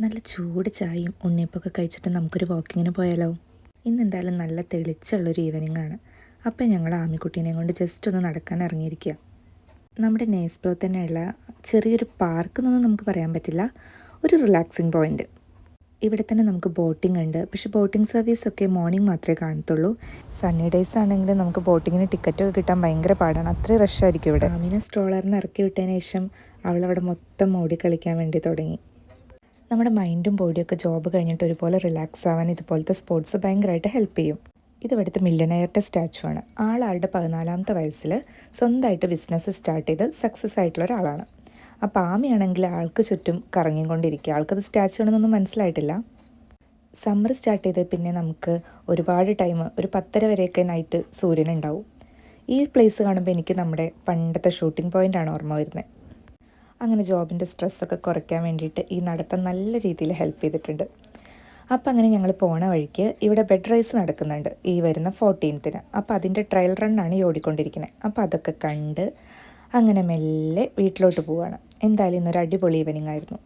നല്ല ചൂട് ചായയും ഉണ്ണിയപ്പമൊക്കെ കഴിച്ചിട്ട് നമുക്കൊരു വാക്കിങ്ങിന് പോയാലോ? ഇന്ന് എന്തായാലും നല്ല തെളിച്ചുള്ളൊരു ഈവനിങ് ആണ്. അപ്പം ഞങ്ങൾ ആമിക്കുട്ടീനെ കൊണ്ട് ജസ്റ്റ് ഒന്ന് നടക്കാൻ ഇറങ്ങിയിരിക്കുക. നമ്മുടെ നേസ്പ്രോ തന്നെയുള്ള ചെറിയൊരു പാർക്ക് എന്നൊന്നും നമുക്ക് പറയാൻ പറ്റില്ല, ഒരു റിലാക്സിങ് പോയിന്റ്. ഇവിടെ തന്നെ നമുക്ക് ബോട്ടിംഗ് ഉണ്ട്. പക്ഷേ ബോട്ടിംഗ് സർവീസൊക്കെ മോർണിംഗ് മാത്രമേ കാണത്തുള്ളൂ. സണ്ണി ഡേയ്സ് ആണെങ്കിൽ നമുക്ക് ബോട്ടിങ്ങിന് ടിക്കറ്റൊക്കെ കിട്ടാൻ ഭയങ്കര പാടാണ്. അത്രയും റഷായിരിക്കും ഇവിടെ. ആമിനെ സ്ട്രോളറിൽ നിന്ന് ഇറക്കി വിട്ടതിന് ശേഷം അവളവിടെ മൊത്തം ഓടി കളിക്കാൻ വേണ്ടി തുടങ്ങി. നമ്മുടെ മൈൻഡും ബോഡിയൊക്കെ ജോബ് കഴിഞ്ഞിട്ട് ഒരുപോലെ റിലാക്സ് ആവാൻ ഇതുപോലത്തെ സ്പോർട്സ് ഭയങ്കരമായിട്ട് ഹെൽപ്പ് ചെയ്യും. ഇത് ഇവിടുത്തെ മില്യനെയറുടെ സ്റ്റാച്ചു ആണ്. ആളുടെ 14ാമത്തെ വയസ്സിൽ സ്വന്തമായിട്ട് ബിസിനസ് സ്റ്റാർട്ട് ചെയ്ത് സക്സസ് ആയിട്ടുള്ള ഒരാളാണ്. അപ്പോൾ ആമിയാണെങ്കിൽ ആൾക്ക് ചുറ്റും കറങ്ങിക്കൊണ്ടിരിക്കുക. ആൾക്കത് സ്റ്റാച്ചു ആണെന്നൊന്നും മനസ്സിലായിട്ടില്ല. സമ്മർ സ്റ്റാർട്ട് ചെയ്ത് പിന്നെ നമുക്ക് ഒരുപാട് ടൈം, ഒരു 10:30 വരെയൊക്കെ നൈറ്റ് സൂര്യനുണ്ടാവും. ഈ പ്ലേസ് കാണുമ്പോൾ എനിക്ക് നമ്മുടെ പണ്ടത്തെ ഷൂട്ടിംഗ് പോയിൻ്റാണ് ഓർമ്മ വരുന്നത്. അങ്ങനെ ജോബിൻ്റെ സ്ട്രെസ്സൊക്കെ കുറയ്ക്കാൻ വേണ്ടിയിട്ട് ഈ നടത്തം നല്ല രീതിയിൽ ഹെൽപ്പ് ചെയ്തിട്ടുണ്ട്. അപ്പോൾ അങ്ങനെ ഞങ്ങൾ പോണ വഴിക്ക് ഇവിടെ ബെഡ് റൈസ് നടക്കുന്നുണ്ട് ഈ വരുന്ന 14th. അപ്പോൾ അതിൻ്റെ ട്രയൽ റണ്ണാണ് ഈ ഓടിക്കൊണ്ടിരിക്കുന്നത്. അപ്പോൾ അതൊക്കെ കണ്ട് അങ്ങനെ മെല്ലെ വീട്ടിലോട്ട് പോവുകയാണ്. എന്തായാലും ഇന്നൊരു അടിപൊളി ഈവനിങ് ആയിരുന്നു.